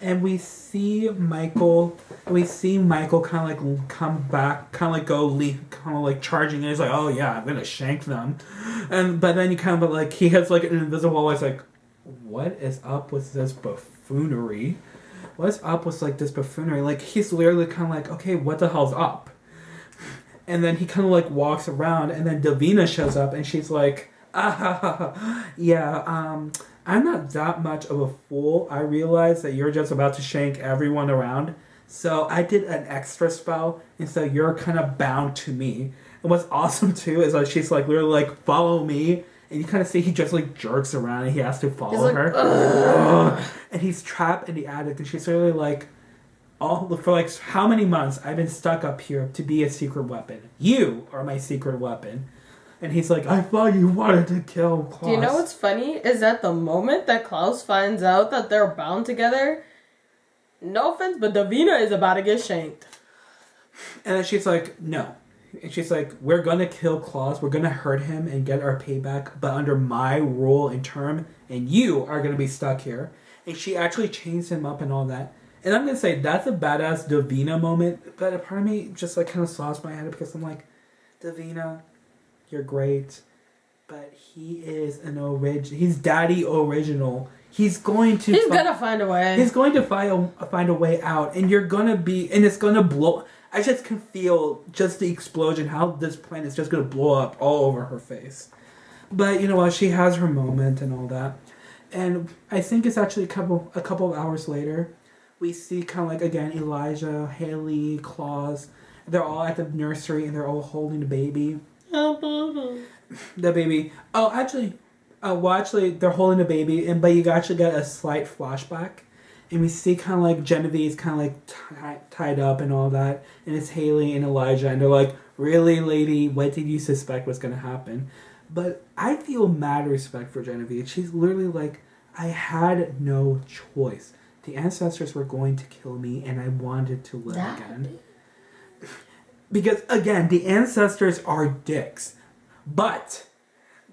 And we see Michael kind of like come back, kind of like go leave, kind of like charging, and he's like, oh yeah, I'm gonna shank them. But then you kind of like, he has like an invisible wall. He's like, what is up with this buffoonery? What's up with like this buffoonery? Like, he's literally kind of like, okay, what the hell's up? And then he kind of like walks around, and then Davina shows up, and she's like, yeah, I'm not that much of a fool. I realize that you're just about to shank everyone around. So I did an extra spell, and so you're kind of bound to me. And what's awesome too is like she's like literally like, follow me. And you kind of see he just like jerks around and he has to follow her. Ugh. And he's trapped in the attic, and she's literally like, for like how many months I've been stuck up here to be a secret weapon. You are my secret weapon. And he's like, I thought you wanted to kill Klaus. Do you know what's funny? Is that the moment that Klaus finds out that they're bound together, no offense, but Davina is about to get shanked. And then she's like, no. And she's like, we're going to kill Klaus. We're going to hurt him and get our payback, but under my rule and term, and you are going to be stuck here. And she actually chains him up and all that. And I'm going to say, that's a badass Davina moment, but a part of me just like kind of slaps my head because I'm like, Davina, you're great, but he is he's daddy original. He's going to find a way. He's going to find a way out, and you're gonna be, and it's gonna blow. I just can feel just the explosion, how this plane is just gonna blow up all over her face. But you know what? She has her moment and all that, and I think it's actually a couple of hours later, we see kind of like again Elijah, Haley, Klaus. They're all at the nursery and they're all holding the baby. The baby. Oh, actually, they're holding the baby, but you actually get a slight flashback, and we see kind of like Genevieve's kind of like tied up and all that, and it's Haley and Elijah, and they're like, really, lady, what did you suspect was going to happen? But I feel mad respect for Genevieve. She's literally like, I had no choice. The ancestors were going to kill me, and I wanted to live again. Because, again, the ancestors are dicks. But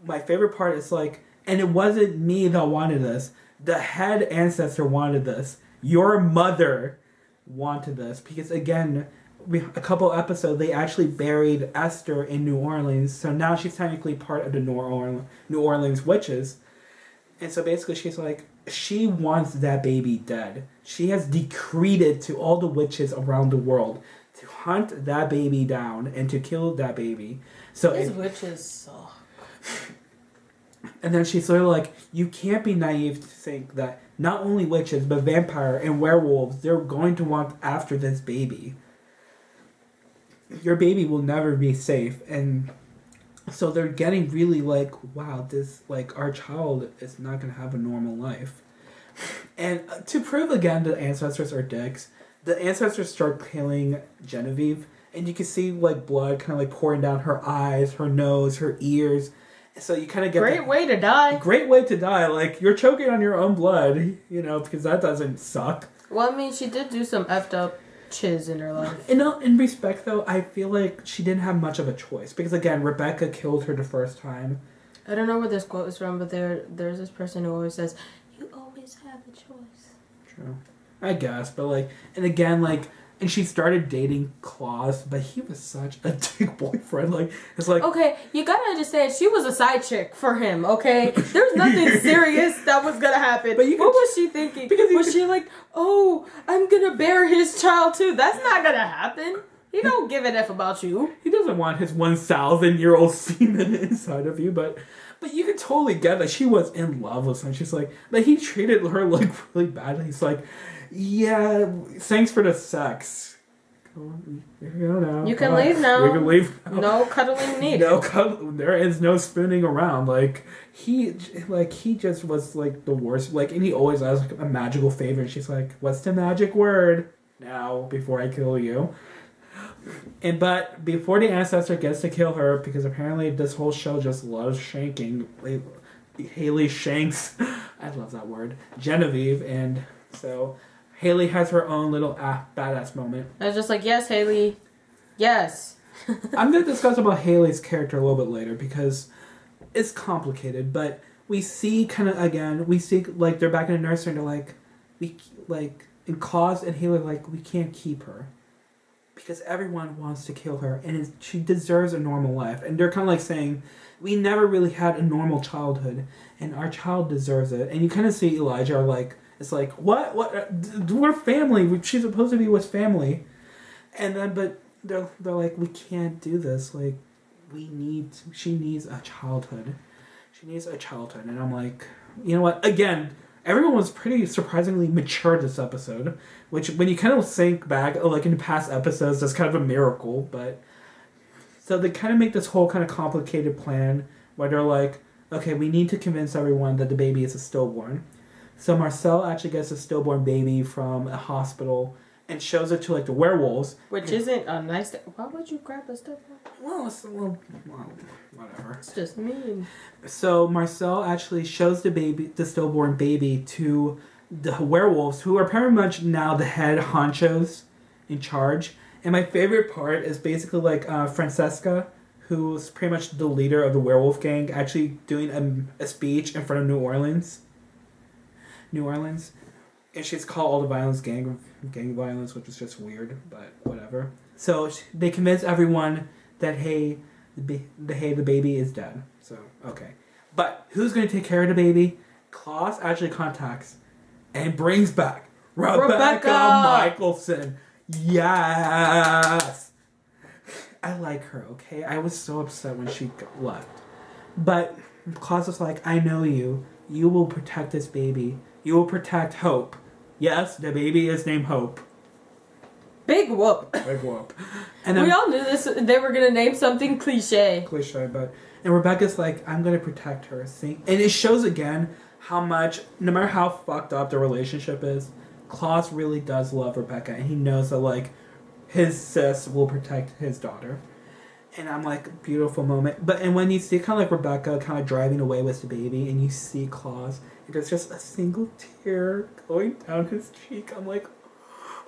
my favorite part is like, and it wasn't me that wanted this. The head ancestor wanted this. Your mother wanted this. Because, again, a couple episodes, they actually buried Esther in New Orleans. So now she's technically part of the New Orleans witches. And so basically she's like, she wants that baby dead. She has decreed it to all the witches around the world to hunt that baby down and to kill that baby. So these witches suck. And then she's sort of like, you can't be naive to think that not only witches, but vampire and werewolves, they're going to want after this baby. Your baby will never be safe. And so they're getting really like, wow, this, like, our child is not going to have a normal life. And to prove again the ancestors are dicks, the ancestors start killing Genevieve, and you can see like blood kind of like pouring down her eyes, her nose, her ears. So you kind of get great way to die. Great way to die. Like, you're choking on your own blood, you know, because that doesn't suck. Well, I mean, she did do some effed up chiz in her life. In respect, though, I feel like she didn't have much of a choice because again, Rebecca killed her the first time. I don't know where this quote is from, but there's this person who always says, "You always have a choice." True. I guess, but like, and again, like, and she started dating Klaus, but he was such a dick boyfriend. Like, it's like, okay, you gotta understand, she was a side chick for him. Okay, there's nothing serious that was gonna happen. But what was she thinking? Was she like, oh, I'm gonna bear his child too? That's not gonna happen. He don't give an F about you. He doesn't want his 1,000-year-old semen inside of you, but you can totally get that she was in love with him. She's like, but he treated her like really badly. He's like, yeah, thanks for the sex. You can leave now. You can leave now. No cuddling needed. There is no spinning around. Like, he just was like the worst. Like, and he always asks like, a magical favor, and she's like, what's the magic word now before I kill you? But before the ancestor gets to kill her, because apparently this whole show just loves shanking, Haley shanks, I love that word, Genevieve, and so Haley has her own little badass moment. I was just like, yes, Haley, yes. I'm going to discuss about Haley's character a little bit later because it's complicated, but we see kind of, again, we see like they're back in the nursery and they're like, And Claus and Haley are like, we can't keep her. Because everyone wants to kill her, and she deserves a normal life. And they're kind of like saying, we never really had a normal childhood, and our child deserves it. And you kind of see Elijah like, it's like, what? We're family. She's supposed to be with family. And then, but they're like, we can't do this. Like, she needs a childhood. She needs a childhood. And I'm like, you know what? Again, everyone was pretty surprisingly mature this episode, which when you kind of think back, like in past episodes, that's kind of a miracle. But so they kind of make this whole kind of complicated plan where they're like, okay, we need to convince everyone that the baby is a stillborn. So Marcel actually gets a stillborn baby from a hospital and shows it to like the werewolves. Which isn't a nice thing. Why would you grab a stillborn? Well, it's a little, whatever. It's just mean. So Marcel actually shows the stillborn baby to the werewolves, who are pretty much now the head honchos in charge. And my favorite part is basically like Francesca, who's pretty much the leader of the werewolf gang, actually doing a speech in front of New Orleans. And she's called all the violence gang violence, which is just weird, but whatever. So they convince everyone that the baby is dead. So okay, but who's going to take care of the baby? Claus actually contacts and brings back Rebecca Michelson. Yes, I like her. Okay, I was so upset when she left, but Claus was like, I know you. You will protect this baby. You will protect Hope. Yes, the baby is named Hope. Big whoop. Big whoop. And then, we all knew this. They were going to name something cliche. But... And Rebecca's like, I'm going to protect her. See? And it shows again how much, no matter how fucked up the relationship is, Claus really does love Rebecca. And he knows that, like, his sis will protect his daughter. And I'm like, beautiful moment. And when you see kind of like Rebecca kind of driving away with the baby, and you see Claus, and there's just a single tear going down his cheek. I'm like,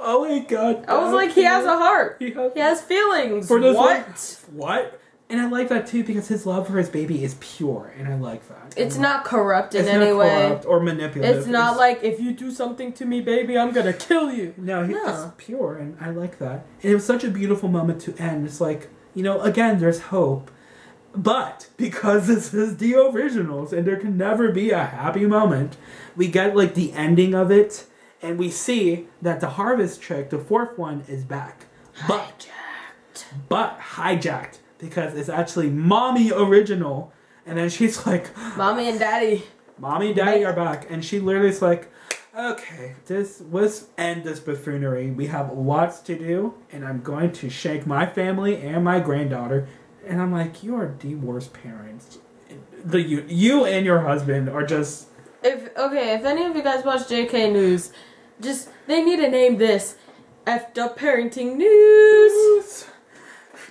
oh my god. I was like, he has a heart. He has feelings. For this what? And I like that too, because his love for his baby is pure, and I like that. It's not corrupt in any way. It's not corrupt or manipulative. It's not like, if you do something to me, baby, I'm gonna kill you. No, he's pure, and I like that. And it was such a beautiful moment to end. It's like, you know, again, there's hope. But because this is the originals and there can never be a happy moment, we get like the ending of it, and we see that the harvest trick, the fourth one, is back. But hijacked because it's actually Mommy original. And then she's like, Mommy and Daddy are back. And she literally is like, okay, let's end this buffoonery. We have lots to do, and I'm going to shake my family and my granddaughter. And I'm like, you are the worst parents. You and your husband are just... If any of you guys watch JK News, they need to name this Effed Up Parenting News.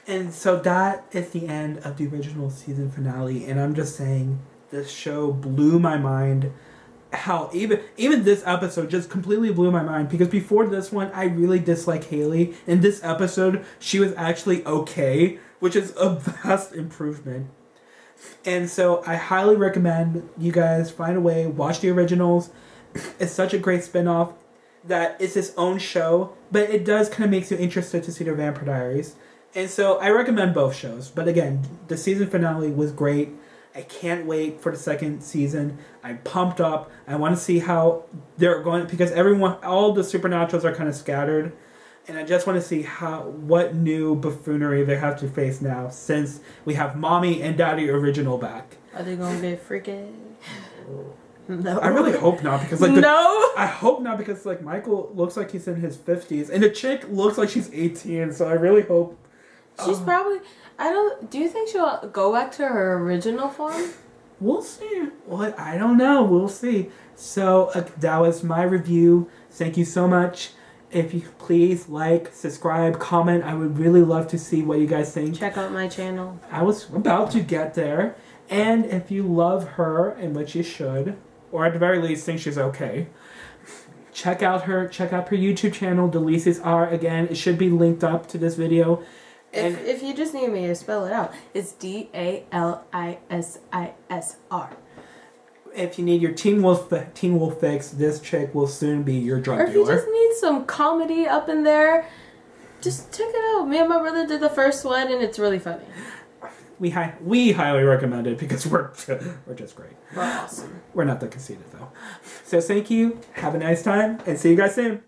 And so that is the end of the original season finale. And I'm just saying, this show blew my mind. How even this episode just completely blew my mind, because before this one I really disliked Haley. In this episode she was actually okay, which is a vast improvement. And so I highly recommend you guys find a way, watch the originals. It's such a great spin-off that it's its own show, but it does kind of makes you interested to see the Vampire Diaries. And so I recommend both shows. But again, the season finale was great. I can't wait for the second season. I'm pumped up. I want to see how they're going, because all the Supernaturals are kind of scattered. And I just want to see what new buffoonery they have to face now, since we have Mommy and Daddy original back. Are they going to get freaky? No. I really hope not, because I hope not, because like Michael looks like he's in his 50s and the chick looks like she's 18, so I really hope. She's probably... do you think she'll go back to her original form? We'll see. Well, I don't know. We'll see. So that was my review. Thank you so much. If you please like, subscribe, comment. I would really love to see what you guys think. Check out my channel. I was about to get there. And if you love her, and which you should, or at the very least think she's okay, check out her YouTube channel, Dalisis R. Again, it should be linked up to this video. And if you just need me to spell it out, it's DALISISR. if you need your Teen Wolf fix, this chick will soon be your drug dealer. Or if you just need some comedy up in there, just check it out. Me and my brother did the first one, and it's really funny. We highly recommend it because we're just great. We're awesome. We're not that conceited though. So thank you. Have a nice time, and see you guys soon.